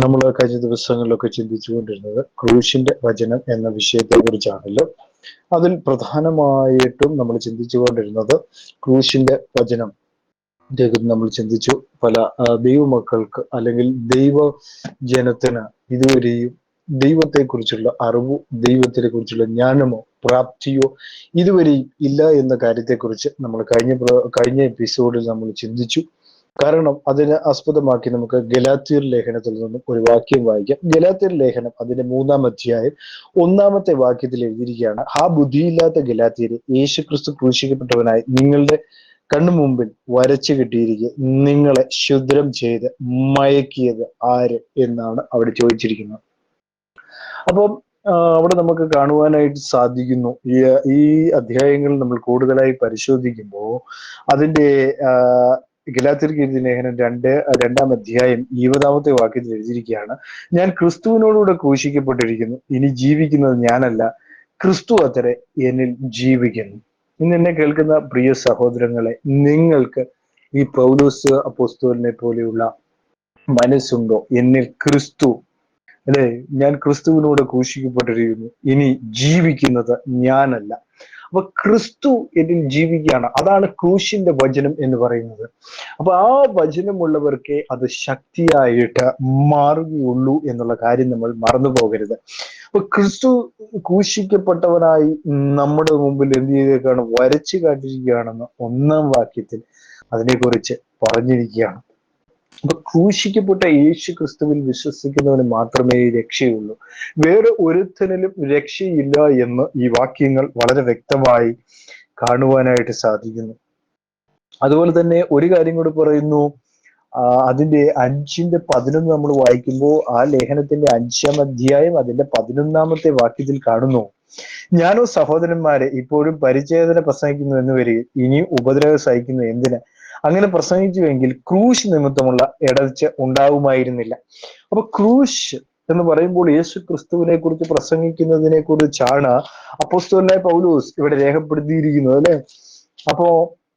നമ്മൾ കഴിഞ്ഞ ദിവസങ്ങളിലൊക്കെ ചിന്തിച്ചുകൊണ്ടിരുന്നത് ക്രൂശിന്റെ വചനം എന്ന വിഷയത്തെ കുറിച്ചാണല്ലോ. അതിൽ പ്രധാനമായിട്ടും നമ്മൾ ചിന്തിച്ചുകൊണ്ടിരുന്നത് ക്രൂശിന്റെ വചനം നമ്മൾ ചിന്തിച്ചു. പല ദൈവമക്കൾക്ക് അല്ലെങ്കിൽ ദൈവ ജനത്തിന് ഇതുവരെയും ദൈവത്തെക്കുറിച്ചുള്ള അറിവോ ദൈവത്തിനെ കുറിച്ചുള്ള ജ്ഞാനമോ പ്രാപ്തിയോ ഇതുവരെയും ഇല്ല എന്ന കാര്യത്തെക്കുറിച്ച് നമ്മൾ കഴിഞ്ഞ എപ്പിസോഡിൽ നമ്മൾ ചിന്തിച്ചു. കാരണം അതിനെ ആസ്പദമാക്കി നമുക്ക് ഗലാത്യർ ലേഖനത്തിൽ നിന്നും ഒരു വാക്യം വായിക്കാം. ഗലാത്യർ ലേഖനം അതിന്റെ 3-ാം അധ്യായം 1-ാമത്തെ വാക്യത്തിൽ എഴുതിയിരിക്കുകയാണ്: ആ ബുദ്ധിയില്ലാത്ത ഗലാത്യരെ, യേശുക്രിസ്തു ക്രൂശിക്കപ്പെട്ടവനായി നിങ്ങളുടെ കണ്ണു മുമ്പിൽ വരച്ചു കിട്ടിയിരിക്കെ നിങ്ങളെ ക്ഷുദ്രം ചെയ്ത് മയക്കിയത് ആര് എന്നാണ് അവിടെ ചോദിച്ചിരിക്കുന്നത്. അപ്പം അവിടെ നമുക്ക് കാണുവാനായിട്ട് സാധിക്കുന്നു, ഈ അധ്യായങ്ങൾ നമ്മൾ കൂടുതലായി പരിശോധിക്കുമ്പോൾ അതിന്റെ ഗലാത്യർക്ക് എഴുതിയ ലേഖനം 2-ാം അധ്യായം 20-ാമത്തെ വാക്യത്തിൽ എഴുതിയിരിക്കുകയാണ്: ഞാൻ ക്രിസ്തുവിനോടുകൂടെ ക്രൂശിക്കപ്പെട്ടിരിക്കുന്നു, ഇനി ജീവിക്കുന്നത് ഞാനല്ല, ക്രിസ്തു അത്രേ എന്നിൽ ജീവിക്കുന്നു. ഇന്ന് എന്നെ കേൾക്കുന്ന പ്രിയ സഹോദരങ്ങളെ, നിങ്ങൾക്ക് ഈ പൗലോസ് അപ്പോസ്തലനെ പോലെയുള്ള മനസ്സുണ്ടോ? എന്നിൽ ക്രിസ്തു, അല്ലെ, ഞാൻ ക്രിസ്തുവിനോട് ക്രൂശിക്കപ്പെട്ടിരിക്കുന്നു, ഇനി ജീവിക്കുന്നത് ഞാനല്ല. അപ്പൊ ക്രിസ്തു എന്നിൽ ജീവിക്കുകയാണ്. അതാണ് ക്രൂശിന്റെ വചനം എന്ന് പറയുന്നത്. അപ്പൊ ആ വചനമുള്ളവർക്ക് അത് ശക്തിയായിട്ട് മാറുകയുള്ളൂ എന്നുള്ള കാര്യം നമ്മൾ മറന്നു പോകരുത്. അപ്പൊ ക്രിസ്തു ക്രൂശിക്കപ്പെട്ടവനായി നമ്മുടെ മുമ്പിൽ എന്ത് ചെയ്തേക്കാണ്? വരച്ചു കാട്ടിയിരിക്കുകയാണെന്ന് 1-ാം വാക്യത്തിൽ അതിനെക്കുറിച്ച് പറഞ്ഞിരിക്കുകയാണ്. അപ്പൊ ക്രൂശിക്കപ്പെട്ട യേശു ക്രിസ്തുവിൽ വിശ്വസിക്കുന്നവന് മാത്രമേ രക്ഷയുള്ളൂ, വേറെ ഒരുത്തനിലും രക്ഷയില്ല എന്ന് ഈ വാക്യങ്ങൾ വളരെ വ്യക്തമായി കാണുവാനായിട്ട് സാധിക്കുന്നു. അതുപോലെ തന്നെ ഒരു കാര്യം കൂടി പറയുന്നു, അതിന്റെ 5-11 നമ്മൾ വായിക്കുമ്പോൾ ആ ലേഖനത്തിന്റെ 5-ാം അധ്യായം അതിന്റെ 11-ാമത്തെ വാക്യത്തിൽ കാണുന്നു: ഞാനോ സഹോദരന്മാരെ ഇപ്പോഴും പരിച്ഛേദന പ്രസംഗിക്കുന്നു എന്ന് വരിക, ഇനിയും ഉപദ്രവം സഹിക്കുന്നു. എന്തിന്? അങ്ങനെ പ്രസംഗിച്ചുവെങ്കിൽ ക്രൂശ് നിമിത്തമുള്ള ഇടർച്ച ഉണ്ടാവുമായിരുന്നില്ല. അപ്പൊ ക്രൂശ് എന്ന് പറയുമ്പോൾ യേശു ക്രിസ്തുവിനെ കുറിച്ച് പ്രസംഗിക്കുന്നതിനെ കുറിച്ചാണ് അപ്പോസ്തലനായ പൗലോസ് ഇവിടെ രേഖപ്പെടുത്തിയിരിക്കുന്നത്, അല്ലെ? അപ്പോ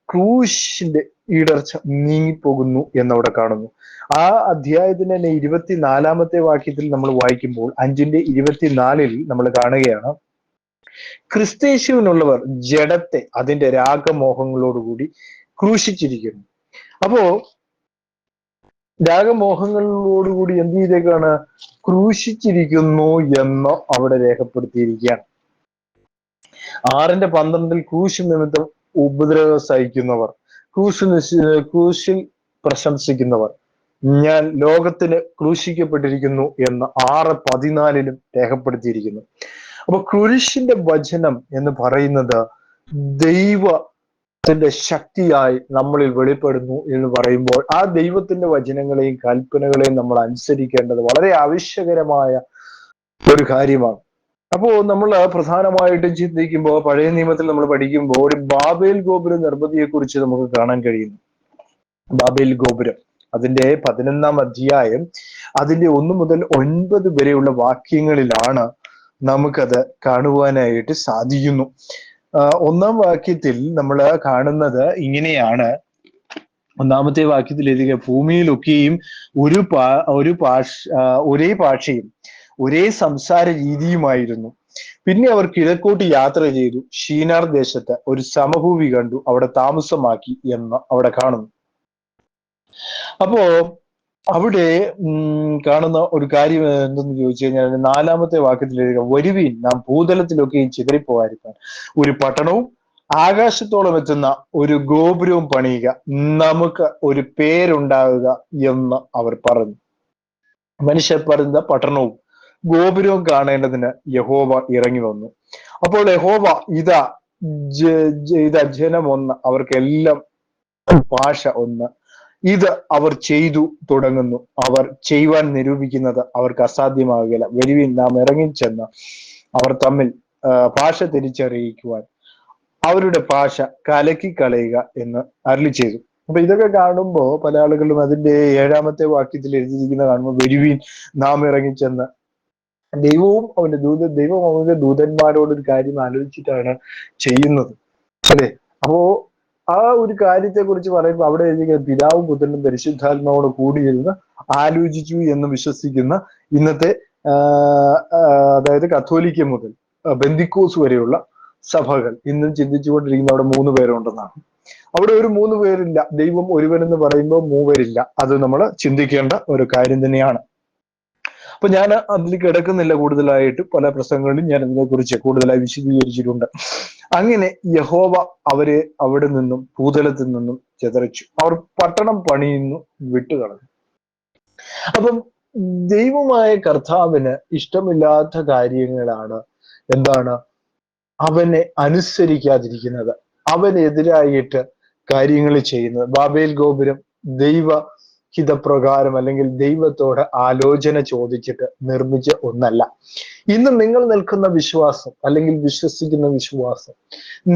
ക്രൂശിന്റെ ഇടർച്ച നീങ്ങിപ്പോകുന്നു എന്നവിടെ കാണുന്നു. ആ അധ്യായത്തിന്റെ തന്നെ 24-ാമത്തെ വാക്യത്തിൽ നമ്മൾ വായിക്കുമ്പോൾ 5-ന്റെ-24 നമ്മൾ കാണുകയാണ്: ക്രിസ്തയേശുവിനുള്ളവർ ജഡത്തെ അതിന്റെ രാഗമോഹങ്ങളോടുകൂടി ക്രൂശിച്ചിരിക്കുന്നു. അപ്പോ രാഗമോഹങ്ങളോടുകൂടി എന്ത് ചെയ്തേക്കാണ്? ക്രൂശിച്ചിരിക്കുന്നു എന്ന് അവിടെ രേഖപ്പെടുത്തിയിരിക്കുകയാണ്. 6-ന്റെ-12 ക്രൂശ് നിമിത്തം ഉപദ്രവം സഹിക്കുന്നവർ, ക്രൂശിൽ പ്രശംസിക്കുന്നവർ, ഞാൻ ലോകത്തിന് ക്രൂശിക്കപ്പെട്ടിരിക്കുന്നു എന്ന് 6:14 രേഖപ്പെടുത്തിയിരിക്കുന്നു. അപ്പൊ ക്രൂശിന്റെ വചനം എന്ന് പറയുന്നത് ദൈവത്തിന്റെ ശക്തിയായി നമ്മളിൽ വെളിപ്പെടുന്നു എന്ന് പറയുമ്പോൾ ആ ദൈവത്തിന്റെ വചനങ്ങളെയും കൽപ്പനകളെയും നമ്മൾ അനുസരിക്കേണ്ടത് വളരെ ആവശ്യകരമായ ഒരു കാര്യമാണ്. അപ്പോ നമ്മൾ പ്രധാനമായിട്ടും ചിന്തിക്കുമ്പോൾ പഴയ നിയമത്തിൽ നമ്മൾ പഠിക്കുമ്പോൾ ഒരു ബാബേൽ ഗോപുര നിർമ്മിതിയെ കുറിച്ച് നമുക്ക് കാണാൻ കഴിയുന്നു. ബാബേൽ ഗോപുരം അതിന്റെ 11-ാം അധ്യായം അതിന്റെ 1 മുതൽ 9 വരെയുള്ള വാക്യങ്ങളിലാണ് നമുക്കത് കാണുവാനായിട്ട് സാധിക്കുന്നു. 1-ാം വാക്യത്തിൽ നമ്മൾ കാണുന്നത് ഇങ്ങനെയാണ്. 1-ാമത്തെ വാക്യത്തിൽ എഴുതുക: ഭൂമിയിലൊക്കെയും ഒരേ ഭാഷയും ഒരേ സംസാര രീതിയുമായിരുന്നു. പിന്നെ അവർ കിഴക്കോട്ട് യാത്ര ചെയ്തു, ഷീനാർ ദേശത്ത് ഒരു സമഭൂമി കണ്ടു, അവിടെ താമസമാക്കി എന്ന് അവിടെ കാണുന്നു. അപ്പോ അവിടെ കാണുന്ന ഒരു കാര്യം എന്തെന്ന് ചോദിച്ചു കഴിഞ്ഞാൽ 4-ാമത്തെ വാക്യത്തിൽ എഴുതുക: വരുവീൻ, നാം ഭൂതലത്തിലൊക്കെയും ചിതറിപ്പോകാതിരിക്കാൻ ഒരു പട്ടണവും ആകാശത്തോളം എത്തുന്ന ഒരു ഗോപുരവും പണിയുക, നമുക്ക് ഒരു പേരുണ്ടാവുക എന്ന് അവർ പറഞ്ഞു. മനുഷ്യർ പറയുന്ന പട്ടണവും ഗോപുരവും കാണേണ്ടതിന് യഹോവ ഇറങ്ങി വന്നു. അപ്പോൾ യഹോവ ഇതാ ജനം ഒന്ന്, അവർക്കെല്ലാം ഭാഷ ഒന്ന്, ഇത് അവർ ചെയ്തു തുടങ്ങുന്നു, അവർ ചെയ്യുവാൻ നിരൂപിക്കുന്നത് അവർക്ക് അസാധ്യമാകുകയില്ല. വരുവിൻ, നാം ഇറങ്ങിച്ചെന്ന് അവർ തമ്മിൽ ഭാഷ തിരിച്ചറിയിക്കുവാൻ അവരുടെ ഭാഷ കലക്കി കളയുക എന്ന് അരുളി ചെയ്തു. അപ്പൊ ഇതൊക്കെ കാണുമ്പോൾ പല ആളുകളും അതിന്റെ 7-ാമത്തെ വാക്യത്തിൽ എഴുതിയിരിക്കുന്ന കാണുമ്പോൾ വരുവിൻ നാം ഇറങ്ങിച്ചെന്ന്, ദൈവം അവന്റെ ദൂതന്മാരോട് ഒരു കാര്യം ആലോചിച്ചിട്ടാണ് ചെയ്യുന്നത്, അല്ലെ? അപ്പോ ആ ഒരു കാര്യത്തെ കുറിച്ച് പറയുമ്പോൾ അവിടെ എഴുതിയിരിക്കുന്നത് പിതാവും പുത്രനും പരിശുദ്ധാത്മാവോട് കൂടിയിരുന്ന് ആലോചിച്ചു എന്ന് വിശ്വസിക്കുന്ന ഇന്നത്തെ അതായത് കത്തോലിക്ക മുതൽ ബന്ദിക്കോസ് വരെയുള്ള സഭകൾ ഇന്നും ചിന്തിച്ചുകൊണ്ടിരിക്കുന്ന അവിടെ 3 പേരുണ്ടെന്നാണ്. അവിടെ ഒരു 3 പേരില്ല. ദൈവം ഒരുവനെന്ന് പറയുമ്പോൾ മൂവരില്ല. അത് നമ്മൾ ചിന്തിക്കേണ്ട ഒരു കാര്യം തന്നെയാണ്. അപ്പൊ ഞാൻ അതിൽ കിടക്കുന്നില്ല കൂടുതലായിട്ട്. പല പ്രസംഗങ്ങളിലും ഞാൻ അതിനെക്കുറിച്ച് കൂടുതലായി വിശദീകരിച്ചിട്ടുണ്ട്. അങ്ങനെ യഹോവ അവരെ അവിടെ നിന്നും ഭൂതലത്തിൽ നിന്നും ചിതറിച്ചു. അവർ പട്ടണം പണിയുന്നു വിട്ടുകളഞ്ഞു. അപ്പം ദൈവമായ കർത്താവിന് ഇഷ്ടമില്ലാത്ത കാര്യങ്ങളാണ് എന്താണ്? അവനെ അനുസരിക്കാതിരിക്കുന്നത്, അവനെതിരായിട്ട് കാര്യങ്ങൾ ചെയ്യുന്നത്. ബാബേൽ ഗോപുരം ദൈവഹിതപ്രകാരം അല്ലെങ്കിൽ ദൈവത്തോട് ആലോചന ചോദിച്ചിട്ട് നിർമ്മിച്ച ഒന്നല്ല. ഇന്ന് നിങ്ങൾ നിൽക്കുന്ന വിശ്വാസം അല്ലെങ്കിൽ വിശ്വസിക്കുന്ന വിശ്വാസം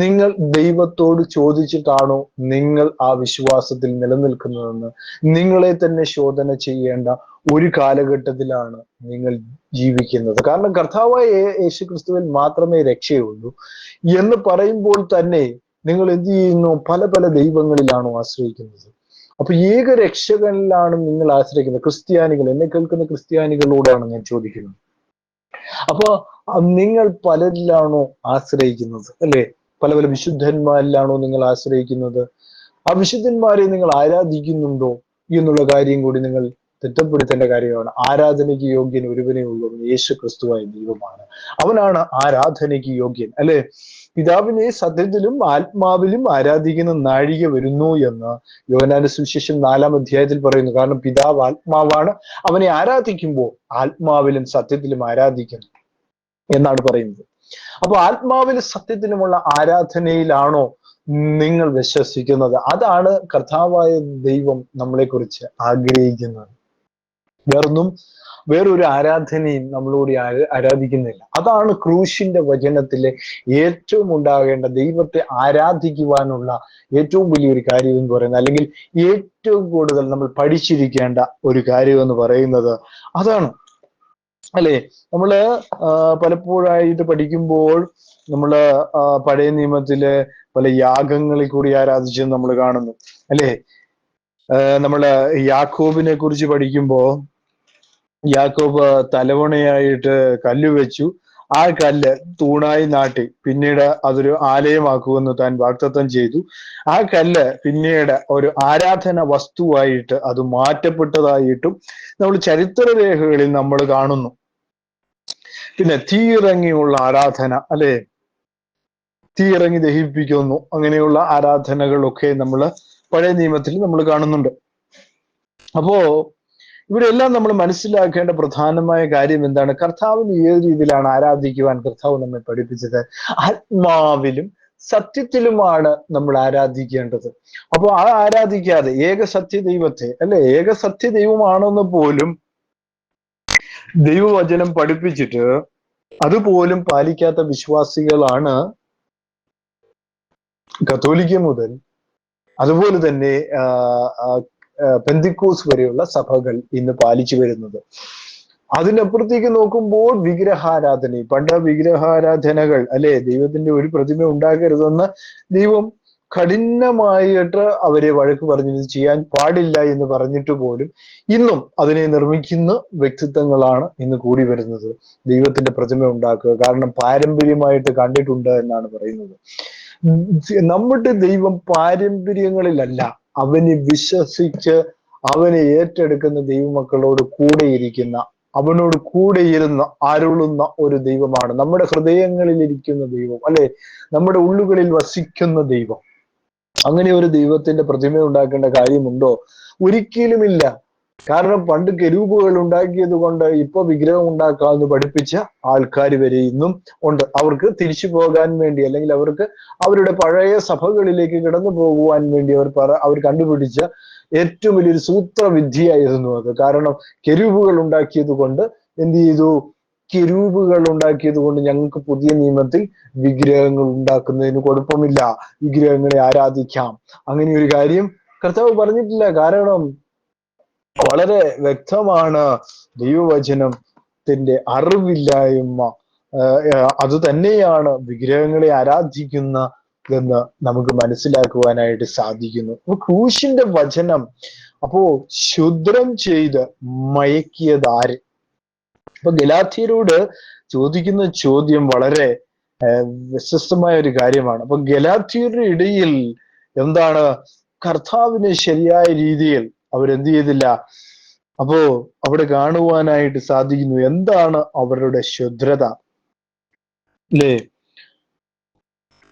നിങ്ങൾ ദൈവത്തോട് ചോദിച്ചിട്ടാണോ നിങ്ങൾ ആ വിശ്വാസത്തിൽ നിലനിൽക്കുന്നതെന്ന് നിങ്ങളെ തന്നെ ശോധന ചെയ്യേണ്ട ഒരു കാലഘട്ടത്തിലാണ് നിങ്ങൾ ജീവിക്കുന്നത്. കാരണം കർത്താവായ യേശുക്രിസ്തുവിൽ മാത്രമേ രക്ഷയുള്ളൂ എന്ന് പറയുമ്പോൾ തന്നെ നിങ്ങൾ എന്ത് ചെയ്യുന്നു? പല പല ദൈവങ്ങളിലാണോ ആശ്രയിക്കുന്നത്? അപ്പൊ ഏക രക്ഷകനിലാണ് നിങ്ങൾ ആശ്രയിക്കുന്നത്. ക്രിസ്ത്യാനികൾ, എന്നെ കേൾക്കുന്ന ക്രിസ്ത്യാനികളോടാണ് ഞാൻ ചോദിക്കുന്നത്. അപ്പൊ നിങ്ങൾ പലരിലാണോ ആശ്രയിക്കുന്നത്? അല്ലെ, പല പല വിശുദ്ധന്മാരിലാണോ നിങ്ങൾ ആശ്രയിക്കുന്നത്? ആ വിശുദ്ധന്മാരെ നിങ്ങൾ ആരാധിക്കുന്നുണ്ടോ എന്നുള്ള കാര്യം കൂടി നിങ്ങൾ തിട്ടപ്പെടുത്തേണ്ട കാര്യമാണ്. ആരാധനയ്ക്ക് യോഗ്യൻ ഒരുവനേ ഉള്ളൂ, യേശു ക്രിസ്തുവായ ദൈവമാണ്. അവനാണ് ആരാധനയ്ക്ക് യോഗ്യൻ. അല്ലെ, പിതാവിനെ സത്യത്തിലും ആത്മാവിലും ആരാധിക്കുന്ന നാഴിക വരുന്നു എന്ന് യോഹന്നാന്റെ സുവിശേഷം 4-ാം അധ്യായത്തിൽ പറയുന്നു. കാരണം പിതാവ് ആത്മാവാണ്, അവനെ ആരാധിക്കുമ്പോൾ ആത്മാവിലും സത്യത്തിലും ആരാധിക്കുന്നു എന്നാണ് പറയുന്നത്. അപ്പൊ ആത്മാവിലും സത്യത്തിലുമുള്ള ആരാധനയിലാണോ നിങ്ങൾ വിശ്വസിക്കുന്നത്? അതാണ് കർത്താവായ ദൈവം നമ്മളെ കുറിച്ച് ആഗ്രഹിക്കുന്നത്. വേറൊരു ആരാധനയും നമ്മളോട് ആരാധിക്കുന്നില്ല. അതാണ് ക്രൂശിന്റെ വചനത്തിലെ ഏറ്റവും ഉണ്ടാകേണ്ട, ദൈവത്തെ ആരാധിക്കുവാനുള്ള ഏറ്റവും വലിയൊരു കാര്യം എന്ന് പറയുന്നത്, അല്ലെങ്കിൽ ഏറ്റവും കൂടുതൽ നമ്മൾ പഠിച്ചിരിക്കേണ്ട ഒരു കാര്യം എന്ന് പറയുന്നത് അതാണ്. അല്ലെ, നമ്മള് പലപ്പോഴായിട്ട് പഠിക്കുമ്പോൾ നമ്മള് പഴയ നിയമത്തിലെ പല യാഗങ്ങളിൽ കൂടി ആരാധിച്ചെന്ന് നമ്മൾ കാണുന്നു. അല്ലെ, നമ്മള് യാക്കോബിനെ കുറിച്ച് പഠിക്കുമ്പോ യാക്കോബ് തലവണയായിട്ട് കല്ല് വെച്ചു. ആ കല്ല് തൂണായി നാട്ടി പിന്നീട് അതൊരു ആലയമാക്കുമെന്ന് താൻ വാഗ്ദത്തം ചെയ്തു. ആ കല്ല് പിന്നീട് ഒരു ആരാധന വസ്തുവായിട്ട് അത് മാറ്റപ്പെട്ടതായിട്ടും നമ്മൾ ചരിത്രരേഖകളിൽ നമ്മൾ കാണുന്നു. പിന്നെ തീയിറങ്ങിയുള്ള ആരാധന, അല്ലെ, തീയിറങ്ങി ദഹിപ്പിക്കുന്നു. അങ്ങനെയുള്ള ആരാധനകളൊക്കെ നമ്മൾ പഴയ നിയമത്തിൽ നമ്മൾ കാണുന്നുണ്ട്. അപ്പോ ഇവിടെ എല്ലാം നമ്മൾ മനസ്സിലാക്കേണ്ട പ്രധാനമായ കാര്യം എന്താണ്? കർത്താവിന് ഏത് രീതിയിലാണ് ആരാധിക്കുവാൻ കർത്താവ് നമ്മെ പഠിപ്പിച്ചത്? ആത്മാവിലും സത്യത്തിലുമാണ് നമ്മൾ ആരാധിക്കേണ്ടത്. അപ്പോൾ ആ ആരാധിക്കാതെ ഏക സത്യ ദൈവത്തെ, അല്ലെ, ഏക സത്യ ദൈവമാണെന്ന് പോലും ദൈവവചനം പഠിപ്പിച്ചിട്ട് അതുപോലും പാലിക്കാത്ത വിശ്വാസികളാണ് കത്തോലിക്ക മുതൽ അതുപോലെ തന്നെ പെന്തിക്കോസ് വരെയുള്ള സഭകൾ ഇന്ന് പാലിച്ചു വരുന്നത്. അതിനപ്പുറത്തേക്ക് നോക്കുമ്പോൾ വിഗ്രഹാരാധന, പണ്ട് വിഗ്രഹാരാധനകൾ, അല്ലെ, ദൈവത്തിന്റെ ഒരു പ്രതിമ ഉണ്ടാകരുതെന്ന് ദൈവം കഠിനമായിട്ട് അവരെ വഴക്ക് പറഞ്ഞു, ഇത് ചെയ്യാൻ പാടില്ല എന്ന് പറഞ്ഞിട്ട് പോലും ഇന്നും അതിനെ നിർമ്മിക്കുന്ന വ്യക്തിത്വങ്ങളാണ് ഇന്ന് കൂടി വരുന്നത്. ദൈവത്തിന്റെ പ്രതിമ ഉണ്ടാക്കുക, കാരണം പാരമ്പര്യമായിട്ട് കണ്ടിട്ടുണ്ട് എന്നാണ് പറയുന്നത്. നമ്മുടെ ദൈവം പാരമ്പര്യങ്ങളിലല്ല, അവനെ വിശ്വസിച്ച് അവനെ ഏറ്റെടുക്കുന്ന ദൈവമക്കളോട് കൂടെയിരിക്കുന്ന, അവനോട് കൂടെയിരുന്ന് അരുളുന്ന ഒരു ദൈവമാണ്. നമ്മുടെ ഹൃദയങ്ങളിൽ ഇരിക്കുന്ന ദൈവം, അല്ലെ, നമ്മുടെ ഉള്ളുകളിൽ വസിക്കുന്ന ദൈവം. അങ്ങനെ ഒരു ദൈവത്തിന്റെ പ്രതിമ ഉണ്ടാക്കേണ്ട കാര്യമുണ്ടോ? ഒരിക്കലുമില്ല. കാരണം പണ്ട് കെരൂബുകൾ ഉണ്ടാക്കിയത് കൊണ്ട് ഇപ്പൊ വിഗ്രഹം ഉണ്ടാക്കാമെന്ന് പഠിപ്പിച്ച ആൾക്കാർ വരെ ഇന്നും ഉണ്ട്. അവർക്ക് തിരിച്ചു പോകാൻ വേണ്ടി, അല്ലെങ്കിൽ അവർക്ക് അവരുടെ പഴയ സഭകളിലേക്ക് കടന്നു പോകുവാൻ വേണ്ടി അവർ കണ്ടുപിടിച്ച ഏറ്റവും വലിയൊരു സൂത്രവിദ്യയായിരുന്നു അത്. കാരണം കെരൂബുകൾ ഉണ്ടാക്കിയത് കൊണ്ട് എന്ത് ചെയ്തു? കെരൂബുകൾ ഉണ്ടാക്കിയത് കൊണ്ട് ഞങ്ങൾക്ക് പുതിയ നിയമത്തിൽ വിഗ്രഹങ്ങൾ ഉണ്ടാക്കുന്നതിന് കുഴപ്പമില്ല, വിഗ്രഹങ്ങളെ ആരാധിക്കാം, അങ്ങനെ ഒരു കാര്യം കർത്താവ് പറഞ്ഞിട്ടില്ല. കാരണം വളരെ വ്യക്തമാണ്, ദൈവവചനത്തിന്റെ അറിവില്ലായ്മ അത് തന്നെയാണ് വിഗ്രഹങ്ങളെ ആരാധിക്കുന്ന എന്ന് നമുക്ക് മനസ്സിലാക്കുവാനായിട്ട് സാധിക്കുന്നു. അപ്പൊ ക്രൂശിന്റെ വചനം അപ്പോ ക്ഷുദ്രം ചെയ്ത് മയക്കിയത് ആര്? അപ്പൊ ഗലാത്യരോട് ചോദിക്കുന്ന ചോദ്യം വളരെ വ്യത്യസ്തമായ ഒരു കാര്യമാണ്. അപ്പൊ ഗലാത്യരുടെ ഇടയിൽ എന്താണ് കർത്താവിനെ ശരിയായ രീതിയിൽ അവരെന്ത് ചെയ്തില്ല? അപ്പോ അവിടെ കാണുവാനായിട്ട് സാധിക്കുന്നു എന്താണ് അവരുടെ ക്ഷുദ്രത, അല്ലേ?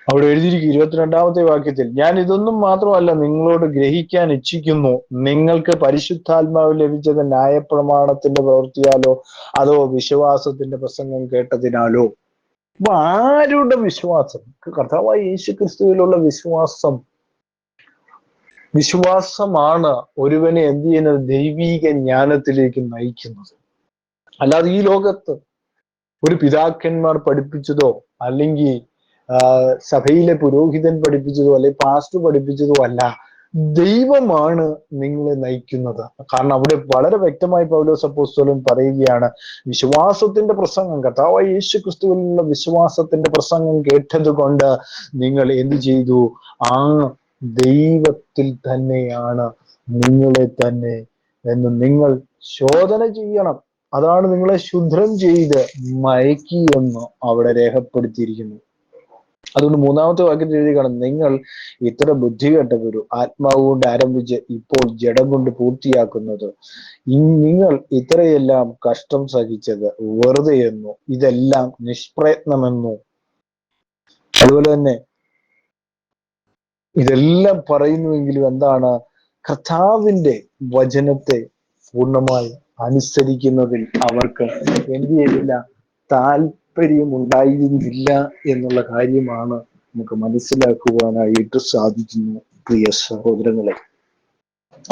അവിടെ എഴുതിയിരിക്കും 22-ാമത്തെ വാക്യത്തിൽ, ഞാൻ ഇതൊന്നും മാത്രമല്ല നിങ്ങളോട് ഗ്രഹിക്കാൻ ഇച്ഛിക്കുന്നു, നിങ്ങൾക്ക് പരിശുദ്ധാത്മാവ് ലഭിച്ചത് ന്യായപ്രമാണത്തിന്റെ പ്രവൃത്തിയാലോ അതോ വിശ്വാസത്തിന്റെ പ്രസംഗം കേട്ടതിനാലോ? അപ്പൊ ആരുടെ വിശ്വാസം? കർത്താവായ യേശുക്രിസ്തുവിലുള്ള വിശ്വാസമാണ് ഒരുവനെ എന്ത് ചെയ്യുന്നത്? ദൈവീക ജ്ഞാനത്തിലേക്ക് നയിക്കുന്നത്. അല്ലാതെ ഈ ലോകത്ത് ഒരു പിതാക്കന്മാർ പഠിപ്പിച്ചതോ അല്ലെങ്കിൽ സഭയിലെ പുരോഹിതൻ പഠിപ്പിച്ചതോ അല്ലെങ്കിൽ പാസ്റ്റർ പഠിപ്പിച്ചതോ അല്ല, ദൈവമാണ് നിങ്ങളെ നയിക്കുന്നത്. കാരണം അവിടെ വളരെ വ്യക്തമായി പൗലോസ് അപ്പോസ്തലൻ പറയുകയാണ്, വിശ്വാസത്തിന്റെ പ്രസംഗം, കർത്താവായ യേശു ക്രിസ്തുവിലുള്ള വിശ്വാസത്തിന്റെ പ്രസംഗം കേട്ടത് കൊണ്ട് നിങ്ങൾ എന്ത് ചെയ്തു? ആ ദൈവത്തിൽ തന്നെയാണ് നിങ്ങളെ തന്നെ എന്ന് നിങ്ങൾ ശോധന ചെയ്യണം. അതാണ് നിങ്ങളെ ശുദ്രം ചെയ്ത് മയക്കി എന്ന് അവിടെ രേഖപ്പെടുത്തിയിരിക്കുന്നു. അതുകൊണ്ട് 3-ാമത്തെ വാക്യത്തിൽ എഴുതി കാണും, നിങ്ങൾ ഇത്ര ബുദ്ധി കെട്ടവരു ആത്മാവ് കൊണ്ട് ആരംഭിച്ച് ഇപ്പോൾ ജഡം കൊണ്ട് പൂർത്തിയാക്കുന്നത്, നിങ്ങൾ ഇത്രയെല്ലാം കഷ്ടം സഹിച്ചത് വെറുതെ എന്നോ ഇതെല്ലാം നിഷ്പ്രയത്നമെന്നോ? അതുപോലെ തന്നെ ഇതെല്ലാം പറയുന്നുവെങ്കിലും എന്താണ്? കർത്താവിന്റെ വചനത്തെ പൂർണ്ണമായി അനുസരിക്കുന്നതിൽ അവർക്ക് എന്ത് ചെയ്തില്ല? താല്പര്യമുണ്ടായിരുന്നില്ല എന്നുള്ള കാര്യമാണ് നമുക്ക് മനസ്സിലാക്കുവാനായിട്ട് സാധിക്കുന്നു, പ്രിയ സഹോദരങ്ങളെ.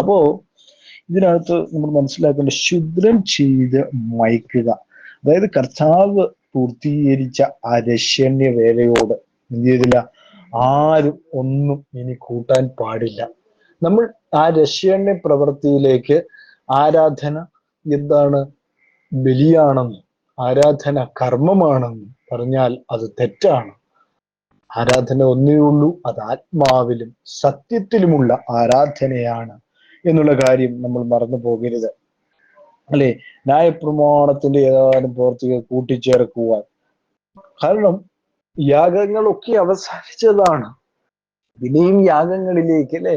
അപ്പോ ഇതിനകത്ത് നമ്മൾ മനസ്സിലാക്കേണ്ട ക്ഷുദ്രം ചെയ്ത് മയക്കുക, അതായത് കർത്താവ് പൂർത്തീകരിച്ച ആ രക്ഷണ്യ വേലയോട് എന്ത് ചെയ്തില്ല? ആരും ഒന്നും ഇനി കൂട്ടാൻ പാടില്ല. നമ്മൾ ആ രക്ഷണ്യ പ്രവൃത്തിയിലേക്ക് ആരാധന എന്താണ്? ബലിയാണെന്നും ആരാധന കർമ്മമാണെന്നും പറഞ്ഞാൽ അത് തെറ്റാണ്. ആരാധന ഒന്നേ ഉള്ളൂ, അത് ആത്മാവിലും സത്യത്തിലുമുള്ള ആരാധനയാണ് എന്നുള്ള കാര്യം നമ്മൾ മറന്നു പോകരുത്, അല്ലെ? ന്യായപ്രമാണത്തിന്റെ ഏതാനും പ്രവൃത്തികൾ കൂട്ടിച്ചേർക്കുവാൻ. കാരണം യാഗങ്ങളൊക്കെ അവസാനിച്ചതാണ്, ഇനിയും യാഗങ്ങളിലേക്ക്, അല്ലെ?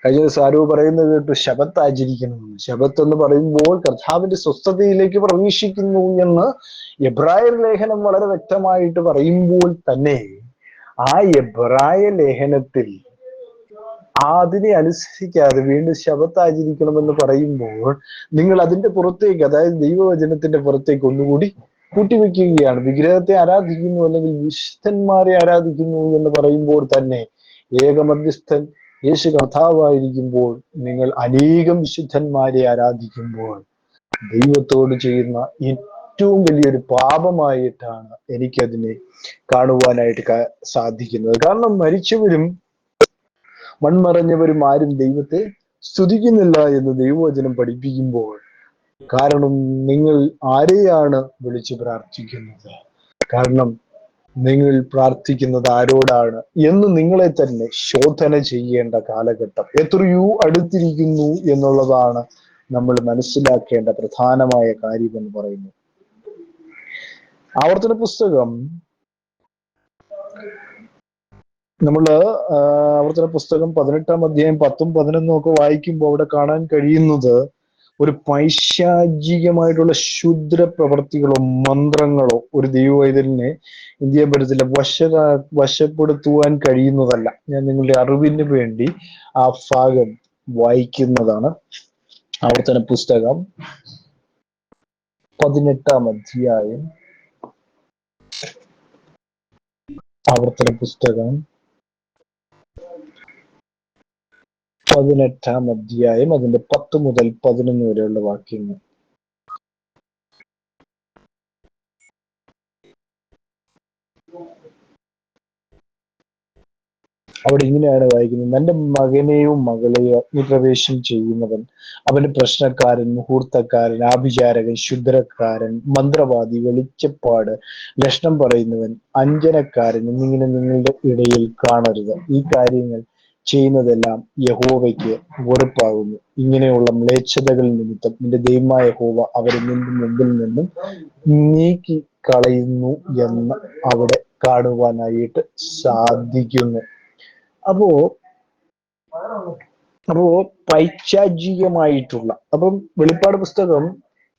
കഴിഞ്ഞ ദിവസം ആരോ പറയുന്നത് കേട്ടു, ശബത്ത് ആചരിക്കണമെന്ന്. ശബത്ത് എന്ന് പറയുമ്പോൾ കർത്താവിന്റെ സ്വസ്ഥതയിലേക്ക് പ്രവേശിക്കുന്നു എന്ന് എബ്രായർ ലേഖനം വളരെ വ്യക്തമായിട്ട് പറയുമ്പോൾ തന്നെ ആ എബ്രായ ലേഖനത്തിൽ അതിനെ അനുസരിക്കാതെ വീണ്ടും ശബത്ത് ആചരിക്കണമെന്ന് പറയുമ്പോൾ നിങ്ങൾ അതിന്റെ പുറത്തേക്ക്, അതായത് ദൈവവചനത്തിന്റെ പുറത്തേക്ക് ഒന്നുകൂടി കൂട്ടിവെക്കുകയാണ്. വിഗ്രഹത്തെ ആരാധിക്കുന്നു അല്ലെങ്കിൽ വിശുദ്ധന്മാരെ ആരാധിക്കുന്നു എന്ന് പറയുമ്പോൾ തന്നെ ഏകമധ്യസ്ഥൻ യേശു കർത്താവായിരിക്കുമ്പോൾ നിങ്ങൾ അനേകം വിശുദ്ധന്മാരെ ആരാധിക്കുമ്പോൾ ദൈവത്തോട് ചെയ്യുന്ന ഏറ്റവും വലിയൊരു പാപമായിട്ടാണ് എനിക്കതിനെ കാണുവാനായിട്ട് സാധിക്കുന്നത്. കാരണം മരിച്ചവരും മൺമറഞ്ഞവരും ആരും ദൈവത്തെ സ്തുതിക്കുന്നില്ല എന്ന് ദൈവവചനം പഠിപ്പിക്കുമ്പോൾ, കാരണം നിങ്ങൾ ആരെയാണ് വിളിച്ചു പ്രാർത്ഥിക്കുന്നത്? കാരണം നിങ്ങൾ പ്രാർത്ഥിക്കുന്നത് ആരോടാണ് എന്ന് നിങ്ങളെ തന്നെ ശോധന ചെയ്യേണ്ട കാലഘട്ടം എത്രയോ അടുത്തിരിക്കുന്നു എന്നുള്ളതാണ് നമ്മൾ മനസ്സിലാക്കേണ്ട പ്രധാനമായ കാര്യം എന്ന് പറയുന്നത്. ആവർത്തന പുസ്തകം ആവർത്തന പുസ്തകം 18-ാം അധ്യായം 10ഉം 11ഉം ഒക്കെ വായിക്കുമ്പോൾ അവിടെ കാണാൻ കഴിയുന്നത് ഒരു പൈശാചികമായിട്ടുള്ള ക്ഷുദ്ര പ്രവർത്തികളോ മന്ത്രങ്ങളോ ഒരു ദൈവവൈതലിനെ എന്ത് ചെയ്യാൻ പറ്റത്തില്ല, വശപ്പെടുത്തുവാൻ കഴിയുന്നതല്ല. ഞാൻ നിങ്ങളുടെ അറിവിന് വേണ്ടി ആ ഭാഗം വായിക്കുന്നതാണ്. ആവർത്തന പുസ്തകം 18-ാം അധ്യായം, ആവർത്തന പുസ്തകം 18-ാം അധ്യായം അതിന്റെ 10 മുതൽ 11 വരെയുള്ള വാക്യങ്ങൾ. അവിടെ ഇങ്ങനെയാണ് വായിക്കുന്നത്: തന്റെ മകനെയോ മകളെയോ അഗ്നിപ്രവേശം ചെയ്യുന്നവൻ അവന് പ്രശ്നക്കാരൻ, മുഹൂർത്തക്കാരൻ, ആഭിചാരകൻ, ശുദ്രക്കാരൻ, മന്ത്രവാദി, വെളിച്ചപ്പാട് ലക്ഷണം പറയുന്നവൻ, അഞ്ജനക്കാരൻ എന്നിങ്ങനെ നിങ്ങളുടെ ഇടയിൽ കാണരുത്. ഈ കാര്യങ്ങൾ ചെയ്യുന്നതെല്ലാം യഹോവയ്ക്ക് വെറുപ്പാകുന്നു. ഇങ്ങനെയുള്ള മ്ലേച്ഛതകൾ നിമിത്തം നിന്റെ ദൈവമായ യഹോവ അവരെ നിന്റെ മുമ്പിൽ നിന്നും നീക്കി കളയുന്നു എന്ന് അവിടെ കാണുവാനായിട്ട് സാധിക്കുന്നു. അപ്പോ പൈശാചികമായിട്ടുള്ള, അപ്പം വെളിപ്പാട് പുസ്തകം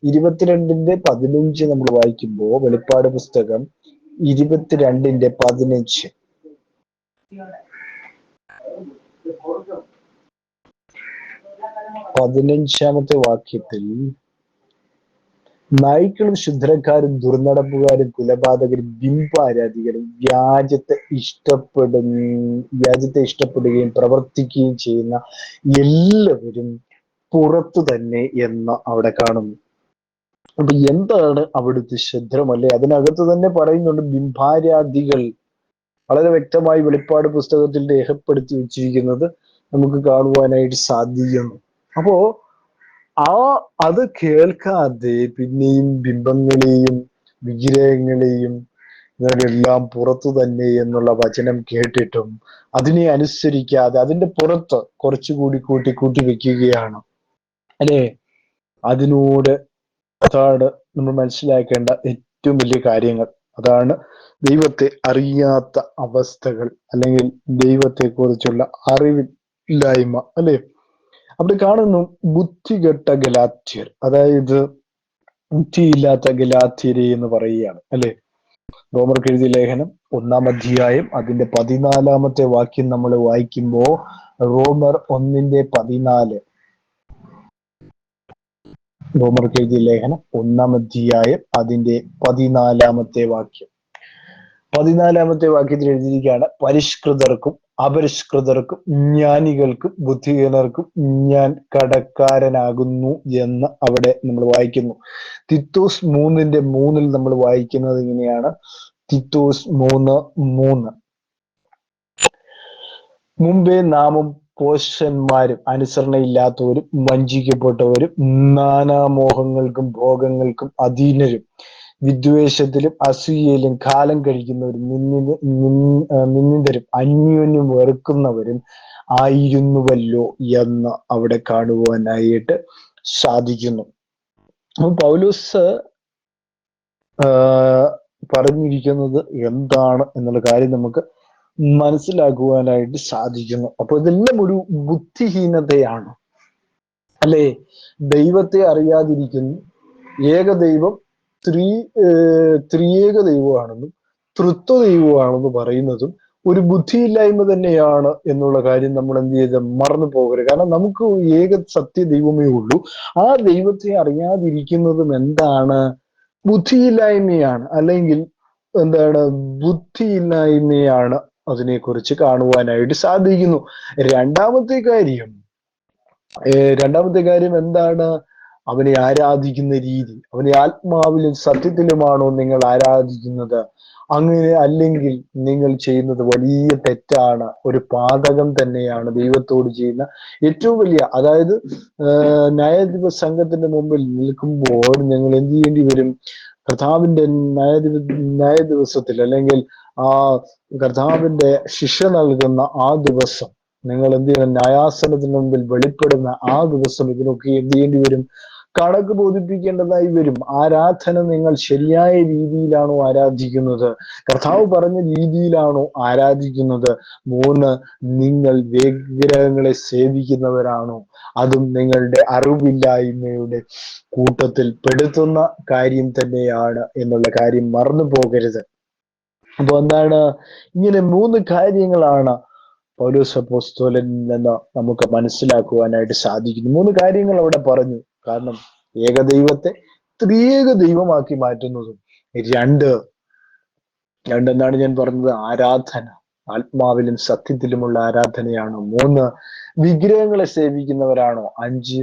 22:15 നമ്മൾ വായിക്കുമ്പോൾ, വെളിപ്പാട് പുസ്തകം 22:15 15-ാമത്തെ വാക്യത്തിൽ, നായ്ക്കളും ക്ഷുദ്രക്കാരും ദുർനടപ്പുകാരും കുലപാതകരും ബിംബാരാധികരും വ്യാജത്തെ ഇഷ്ടപ്പെടുകയും പ്രവർത്തിക്കുകയും ചെയ്യുന്ന എല്ലാവരും പുറത്തു തന്നെ എന്ന് അവിടെ കാണുന്നു. അപ്പൊ എന്താണ് അവിടുത്തെ ക്ഷുദ്രമല്ലേ? അതിനകത്ത് തന്നെ പറയുന്നുണ്ട് ബിംബാരാധികൾ. വളരെ വ്യക്തമായി വെളിപ്പാട് പുസ്തകത്തിൽ രേഖപ്പെടുത്തി വെച്ചിരിക്കുന്നത് നമുക്ക് കാണുവാനായിട്ട് സാധിക്കുന്നു. അപ്പോ അത് കേൾക്കാതെ പിന്നെയും ബിംബങ്ങളെയും വിഗ്രഹങ്ങളെയും ഇവരെല്ലാം പുറത്തു തന്നെ എന്നുള്ള വചനം കേട്ടിട്ടും അതിനെ അനുസരിക്കാതെ അതിന്റെ പുറത്ത് കുറച്ചുകൂടി കൂട്ടി വെക്കുകയാണ്, അല്ലേ? അതിനോട് അതാണ് നമ്മൾ മനസ്സിലാക്കേണ്ട ഏറ്റവും വലിയ കാര്യങ്ങൾ. അതാണ് ദൈവത്തെ അറിയാത്ത അവസ്ഥകൾ, അല്ലെങ്കിൽ ദൈവത്തെ കുറിച്ചുള്ള അറിവില്ലായ്മ, അല്ലെ? അവിടെ കാണുന്നു ബുദ്ധികെട്ട ഗലാത്യർ, അതായത് ബുദ്ധിയില്ലാത്ത ഗലാത്യരെ എന്ന് പറയുകയാണ്, അല്ലെ? റോമർക്ക് എഴുതിയ ലേഖനം 1-ാം അധ്യായം അതിന്റെ 14-ാമത്തെ വാക്യം നമ്മൾ വായിക്കുമ്പോ, റോമർ 1:14, റോമർക്ക് എഴുതിയ ലേഖനം 1-ാം അധ്യായം അതിന്റെ 14-ാമത്തെ വാക്യം. 14-ാമത്തെ വാക്യത്തിൽ എഴുതിയിരിക്കുകയാണ്: പരിഷ്കൃതർക്കും അപരിഷ്കൃതർക്കും ജ്ഞാനികൾക്കും ബുദ്ധിഹീനർക്കും ഞാൻ കടക്കാരനാകുന്നു എന്ന് അവിടെ നമ്മൾ വായിക്കുന്നു. തിത്തോസ് 3:3 നമ്മൾ വായിക്കുന്നത് ഇങ്ങനെയാണ്. തിത്തോസ് 3:3: മുമ്പേ നാമും പോഷന്മാരും അനുസരണയില്ലാത്തവരും വഞ്ചിക്കപ്പെട്ടവരും നാനാമോഹങ്ങൾക്കും ഭോഗങ്ങൾക്കും അധീനരും വിദ്വേഷത്തിലും അസൂയയിലും കാലം കഴിക്കുന്നവരും നിന്ദിതരും അന്യോന്യം വെറുക്കുന്നവരും ആയിരുന്നുവല്ലോ എന്ന് അവിടെ കാണുവാനായിട്ട് സാധിക്കുന്നു. പൗലോസ് പറഞ്ഞിരിക്കുന്നത് എന്താണ് എന്നുള്ള കാര്യം നമുക്ക് മനസ്സിലാക്കുവാനായിട്ട് സാധിക്കുന്നു. അപ്പൊ ഇതെല്ലാം ഒരു ബുദ്ധിഹീനതയാണ്, അല്ലെ? ദൈവത്തെ അറിയാതിരിക്കുന്നു. ഏകദൈവം ത്രിയേക ദൈവമാണെന്നും തൃത്വ ദൈവമാണെന്ന് പറയുന്നതും ഒരു ബുദ്ധിയില്ലായ്മ തന്നെയാണ് എന്നുള്ള കാര്യം നമ്മൾ എന്ത് ചെയ്ത് മറന്നു പോകരുത്. കാരണം നമുക്ക് ഏക സത്യ ദൈവമേ ഉള്ളൂ. ആ ദൈവത്തെ അറിയാതിരിക്കുന്നതും എന്താണ്? ബുദ്ധിയില്ലായ്മയാണ്, അല്ലെങ്കിൽ എന്താണ്? ബുദ്ധിയില്ലായ്മയാണ്. അതിനെക്കുറിച്ച് കാണുവാനായിട്ട് സാധിക്കുന്നു. രണ്ടാമത്തെ കാര്യം എന്താണ്? അവനെ ആരാധിക്കുന്ന രീതി. അവനെ ആത്മാവിലും സത്യത്തിലുമാണോ നിങ്ങൾ ആരാധിക്കുന്നത്? അങ്ങനെ അല്ലെങ്കിൽ നിങ്ങൾ ചെയ്യുന്നത് വലിയ തെറ്റാണ്, ഒരു പാതകം തന്നെയാണ്. ദൈവത്തോട് ചെയ്യുന്ന ഏറ്റവും വലിയ, അതായത് ന്യായാധിപ സംഘത്തിന്റെ മുമ്പിൽ നിൽക്കുമ്പോൾ നിങ്ങൾ എന്ത് ചെയ്യേണ്ടി വരും? കർത്താവിന്റെ ന്യായ ദിവസത്തിൽ, അല്ലെങ്കിൽ ആ കർത്താവിന്റെ ശിക്ഷ നൽകുന്ന ആ ദിവസം നിങ്ങൾ എന്ത് ചെയ്യണം? ന്യായാസനത്തിന് മുമ്പിൽ വെളിപ്പെടുന്ന ആ ദിവസം ഇതിനൊക്കെ എന്ത് ചെയ്യേണ്ടി വരും? കണക്ക് ബോധിപ്പിക്കേണ്ടതായി വരും. ആരാധന നിങ്ങൾ ശരിയായ രീതിയിലാണോ ആരാധിക്കുന്നത്? കർത്താവ് പറഞ്ഞ രീതിയിലാണോ ആരാധിക്കുന്നത്? 3, നിങ്ങൾ വിഗ്രഹങ്ങളെ സേവിക്കുന്നവരാണോ? അതും നിങ്ങളുടെ അറിവില്ലായ്മയുടെ കൂട്ടത്തിൽ പെടുത്തുന്ന കാര്യം തന്നെയാണ് എന്നുള്ള കാര്യം മറന്നു പോകരുത്. അപ്പൊ എന്താണ്? ഇങ്ങനെ 3 കാര്യങ്ങളാണ് പൗലോസ് അപ്പോസ്തലനിൽ നിന്ന് നമുക്ക് മനസ്സിലാക്കുവാനായിട്ട് സാധിക്കുന്നു. 3 കാര്യങ്ങൾ അവിടെ പറഞ്ഞു. കാരണം ഏകദൈവത്തെ ത്രിയേക ദൈവമാക്കി മാറ്റുന്നതും, രണ്ടെന്നാണ് ഞാൻ പറഞ്ഞത്, ആരാധന ആത്മാവിലും സത്യത്തിലുമുള്ള ആരാധനയാണോ? 3, വിഗ്രഹങ്ങളെ സേവിക്കുന്നവരാണോ? 5,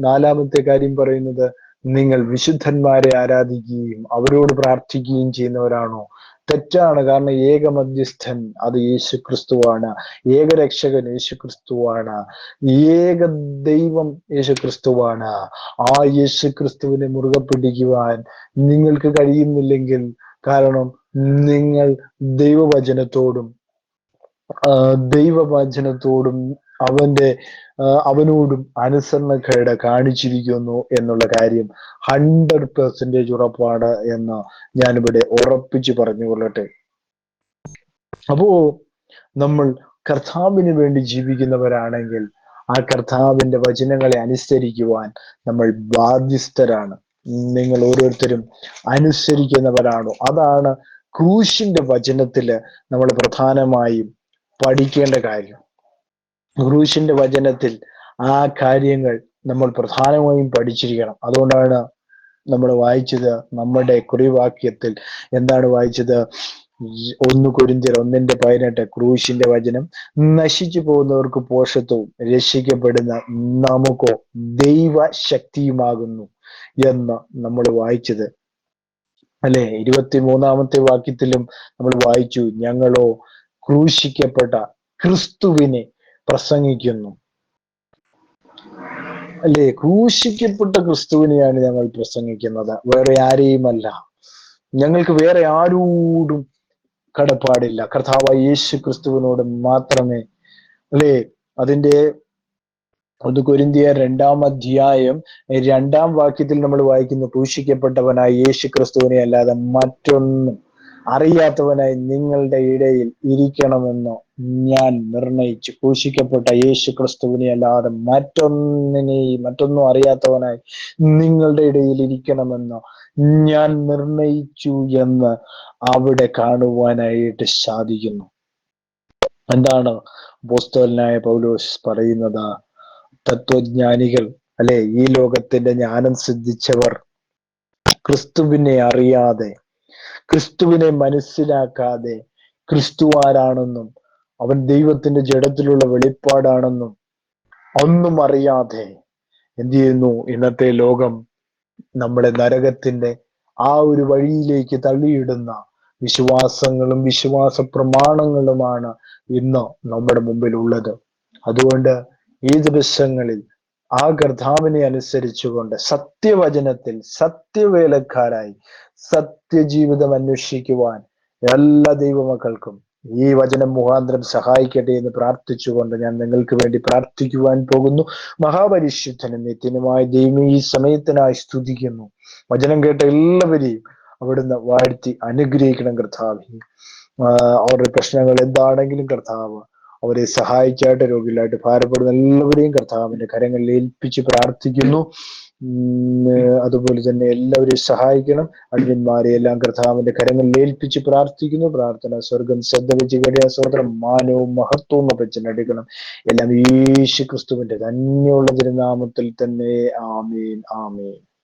4-ാമത്തെ കാര്യം പറയുന്നത് നിങ്ങൾ വിശുദ്ധന്മാരെ ആരാധിക്കുകയും അവരോട് പ്രാർത്ഥിക്കുകയും ചെയ്യുന്നവരാണോ? തെറ്റാണ്. കാരണം ഏക മധ്യസ്ഥൻ അത് യേശു ക്രിസ്തുവാണ്, ഏകരക്ഷകൻ യേശു ക്രിസ്തുവാണ്, ഏക ദൈവം യേശു ക്രിസ്തുവാണ്. ആ യേശു ക്രിസ്തുവിനെ മുറുകെ പിടിക്കുവാൻ നിങ്ങൾക്ക് കഴിയുന്നില്ലെങ്കിൽ, കാരണം നിങ്ങൾ ദൈവവചനത്തോടും ദൈവവചനത്തോടും അവനോടും അനുസരണക്കേട് കാണിച്ചിരിക്കുന്നു എന്നുള്ള കാര്യം 100% ഉറപ്പാണ് എന്ന് ഞാനിവിടെ ഉറപ്പിച്ചു പറഞ്ഞുകൊള്ളട്ടെ. അപ്പോ നമ്മൾ കർത്താവിന് വേണ്ടി ജീവിക്കുന്നവരാണെങ്കിൽ ആ കർത്താവിന്റെ വചനങ്ങളെ അനുസരിക്കുവാൻ നമ്മൾ ബാധ്യസ്ഥരാണ്. നിങ്ങൾ ഓരോരുത്തരും അനുസരിക്കുന്നവരാണോ? അതാണ് ക്രൂശിന്റെ വചനത്തില് നമ്മൾ പ്രധാനമായും പഠിക്കേണ്ട കാര്യം. ക്രൂശിന്റെ വചനത്തിൽ ആ കാര്യങ്ങൾ നമ്മൾ പ്രധാനമായും പഠിച്ചിരിക്കണം. അതുകൊണ്ടാണ് നമ്മൾ വായിച്ചത്, നമ്മുടെ കുറിവാക്യത്തിൽ എന്താണ് വായിച്ചത്? 1 കൊരിന്ത്യർ 1:18 ക്രൂശിന്റെ വചനം നശിച്ചു പോകുന്നവർക്ക് പോഷത്വവും രക്ഷിക്കപ്പെടുന്ന നമുക്കോ ദൈവശക്തിയുമാകുന്നു എന്ന് നമ്മൾ വായിച്ചത് അല്ലെ. 23-ാമത്തെ വാക്യത്തിലും നമ്മൾ വായിച്ചു, ഞങ്ങളോ ക്രൂശിക്കപ്പെട്ട ക്രിസ്തുവിനെ പ്രസംഗിക്കുന്നു അല്ലെ. ക്രൂശിക്കപ്പെട്ട ക്രിസ്തുവിനെയാണ് ഞങ്ങൾ പ്രസംഗിക്കുന്നത്, വേറെ ആരെയുമല്ല. ഞങ്ങൾക്ക് വേറെ ആരോടും കടപ്പാടില്ല, കർത്താവായ യേശു ക്രിസ്തുവിനോട് മാത്രമേ അല്ലെ. അതിന്റെ 1 കൊരിന്ത്യർ 2-ാം വാക്യത്തിൽ നമ്മൾ വായിക്കുന്നു, ക്രൂശിക്കപ്പെട്ടവനായ യേശു ക്രിസ്തുവിനെ അല്ലാതെ മറ്റൊന്നും അറിയാത്തവനായി നിങ്ങളുടെ ഇടയിൽ ഇരിക്കണമെന്നോ ഞാൻ നിർണയിച്ചു. ക്രൂശിക്കപ്പെട്ട യേശു ക്രിസ്തുവിനെ അല്ലാതെ മറ്റൊന്നും അറിയാത്തവനായി നിങ്ങളുടെ ഇടയിൽ ഇരിക്കണമെന്നോ ഞാൻ നിർണയിച്ചു എന്ന് അവിടെ കാണുവാനായിട്ട് സാധിക്കുന്നു. എന്താണ് അപ്പോസ്തലനായ പൗലോസ് പറയുന്നത്? തത്വജ്ഞാനികൾ അല്ലെ, ഈ ലോകത്തിന്റെ ജ്ഞാനം സിദ്ധിച്ചവർ ക്രിസ്തുവിനെ അറിയാതെ, ക്രിസ്തുവിനെ മനസ്സിലാക്കാതെ, ക്രിസ്തു ആരാണെന്നും അവൻ ദൈവത്തിന്റെ ജഡത്തിലുള്ള വെളിപ്പാടാണെന്നും ഒന്നും അറിയാതെ എന്ത് ചെയ്യുന്നു? ഇന്നത്തെ ലോകം നമ്മളെ നരകത്തിന്റെ ആ ഒരു വഴിയിലേക്ക് തള്ളിയിടുന്ന വിശ്വാസങ്ങളും വിശ്വാസ പ്രമാണങ്ങളുമാണ് ഇന്ന് നമ്മുടെ മുമ്പിൽ ഉള്ളത്. അതുകൊണ്ട് ഈ ദിവസങ്ങളിൽ ആ കർത്താവിനെ അനുസരിച്ചുകൊണ്ട് സത്യവചനത്തിൽ സത്യവേലക്കാരായി സത്യജീവിതം അന്വേഷിക്കുവാൻ എല്ലാ ദൈവമക്കൾക്കും ഈ വചനം മുഖാന്തരം സഹായിക്കട്ടെ എന്ന് പ്രാർത്ഥിച്ചുകൊണ്ട് ഞാൻ നിങ്ങൾക്ക് വേണ്ടി പ്രാർത്ഥിക്കുവാൻ പോകുന്നു. മഹാപരിശുദ്ധനും നിത്യനുമായ ദൈവം ഈ സമയത്തിനായി സ്തുതിക്കുന്നു. വചനം കേട്ട എല്ലാവരെയും അവിടുന്ന് വാഴ്ത്തി അനുഗ്രഹിക്കണം കർത്താവേ. അവരുടെ പ്രശ്നങ്ങൾ എന്താണെങ്കിലും കർത്താവ് അവരെ സഹായിക്കായിട്ട്, രോഗികളായിട്ട് ഭാരപ്പെടുന്ന എല്ലാവരെയും കർത്താവിന്റെ കരങ്ങളിൽ ഏൽപ്പിച്ച് പ്രാർത്ഥിക്കുന്നു. അതുപോലെ തന്നെ എല്ലാവരെയും സഹായിക്കണം. അടിയന്മാരെ എല്ലാം കർത്താവിന്റെ കരങ്ങളിൽ ഏൽപ്പിച്ച് പ്രാർത്ഥിക്കുന്നു. പ്രാർത്ഥന സ്വർഗം ശ്രദ്ധ വെച്ച് കേടിയ സ്വതന്ത്രം മാനവും മഹത്വവും അപ്പച്ചനടിക്കണം. എല്ലാം യേശു ക്രിസ്തുവിന്റെ ധന്യമുള്ള തിരുനാമത്തിൽ തന്നെ. ആമേൻ, ആമേൻ.